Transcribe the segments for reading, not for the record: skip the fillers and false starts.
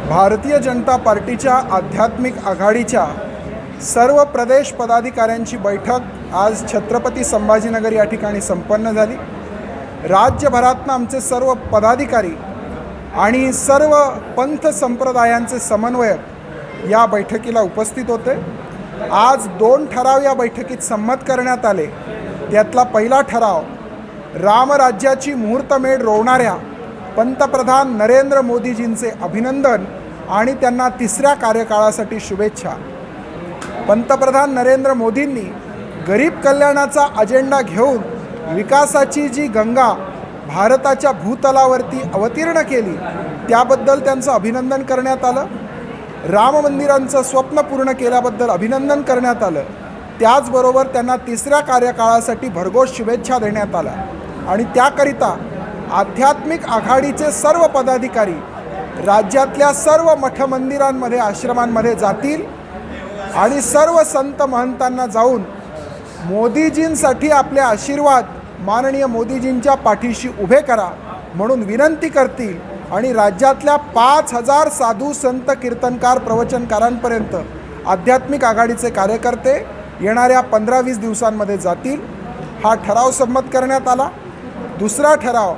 भारतीय जनता पार्टीच्या आध्यात्मिक आघाडीच्या सर्व प्रदेश पदाधिकाऱ्यांची बैठक आज छत्रपती संभाजीनगर या ठिकाणी संपन्न झाली। राज्यभरातून आमचे सर्व पदाधिकारी आणि सर्व पंथ संप्रदायांचे समन्वयक या बैठकीला उपस्थित होते। आज 2 ठराव या बैठकीत संमत करण्यात आले। त्यातला पहिला ठराव रामराज्याची मुहूर्तमेढ रोवणाऱ्या पंतप्रधान नरेंद्र मोदीजींचे अभिनंदन आणि त्यांना 3ऱ्या कार्यकाळासाठी शुभेच्छा। पंतप्रधान नरेंद्र मोदींनी गरीब कल्याणाचा अजेंडा घेऊन विकासाची जी गंगा भारताच्या भूतलावरती अवतीर्ण केली त्याबद्दल त्यांचं अभिनंदन करण्यात आलं। राम मंदिरांचं स्वप्न पूर्ण केल्याबद्दल अभिनंदन करण्यात आलं। त्याचबरोबर त्यांना 3ऱ्या कार्यकाळासाठी भरघोस शुभेच्छा देण्यात आल्या आणि त्याकरिता आध्यात्मिक आघाडीचे सर्व पदाधिकारी राज्यातल्या सर्व मठ मंदिरांमध्ये आश्रमांमध्ये जातील आणि सर्व संत महंतांना जाऊन मोदीजींसाठी आपले आशीर्वाद माननीय मोदीजींच्या पाठीशी उभे करा म्हणून विनंती करतील आणि राज्यातल्या 5000 साधू संत कीर्तनकार प्रवचनकारांपर्यंत आध्यात्मिक आघाडीचे कार्यकर्ते येणाऱ्या 15-20 दिवसांमध्ये जातील। हा ठराव संमत करण्यात आला। दुसरा ठराव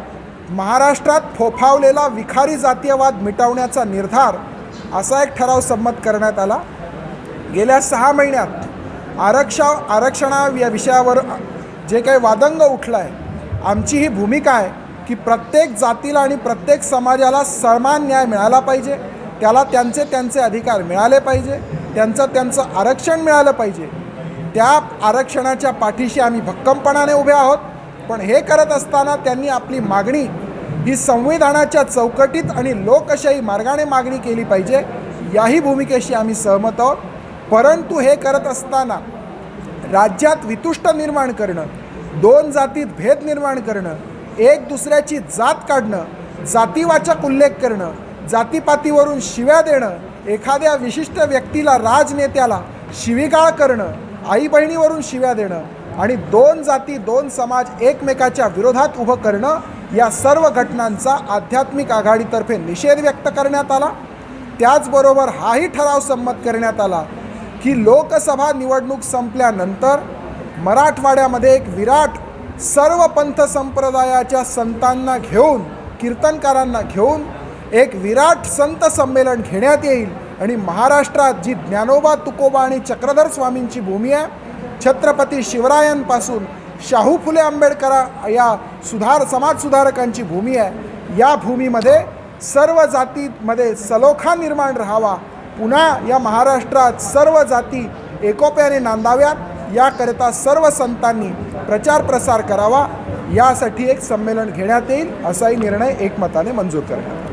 महाराष्ट्रात फोफावलेला विखारी जातीयवाद मिटवण्याचा निर्धार असा एक ठराव संमत करण्यात आला। गेल्या 6 महिन्यात आरक्षणा या विषयावर जे काही वादंग उठला आहे, आमची ही भूमिका आहे की प्रत्येक जातीला आणि प्रत्येक समाजाला समान न्याय मिळाला पाहिजे, त्याला त्यांचे अधिकार मिळाले पाहिजे, त्यांचं आरक्षण मिळालं पाहिजे। त्या आरक्षणाच्या पाठीशी आम्ही भक्कमपणाने उभे आहोत। पण हे करत असताना त्यांनी आपली मागणी ही संविधानाच्या चौकटीत आणि लोकशाही मार्गाने मागणी केली पाहिजे, याही भूमिकेशी आम्ही सहमत आहोत। परंतु हे करत असताना राज्यात वितुष्ट निर्माण करणं, 2 जातीत भेद निर्माण करणं, एक दुसऱ्याची जात काढणं, जातीवाचक उल्लेख करणं, जातीपातीवरून शिव्या देणं, एखाद्या विशिष्ट व्यक्तीला राजनेत्याला शिवीगाळ करणं, आई बहिणीवरून शिव्या देणं आणि 2 जाती 2 समाज एकमेकाच्या विरोधात उभं करणं, या सर्व घटनांचा आध्यात्मिक आघाडीतर्फे निषेध व्यक्त करण्यात आला। त्याचबरोबर हाही ठराव संमत करण्यात आला की लोकसभा निवडणूक संपल्यानंतर मराठवाड्यामध्ये एक विराट सर्व पंथ संप्रदायाच्या संतांना घेऊन, कीर्तनकारांना घेऊन एक विराट संत संमेलन घेण्यात येईल आणि महाराष्ट्रात जी ज्ञानोबा तुकोबा आणि चक्रधर स्वामींची भूमी आहे, छत्रपती शिवरायांपासून शाहू फुले आंबेडकर या समाज सुधारकांची भूमी आहे, या भूमीमध्ये सर्व जातीमध्ये सलोखा निर्माण राहावा, पुन्हा या महाराष्ट्रात सर्व जाती एकोप्याने नांदाव्यात, याकरिता सर्व संतांनी प्रचार प्रसार करावा, यासाठी एक संमेलन घेण्यात येईल असाही निर्णय एकमताने मंजूर करण्यात आला।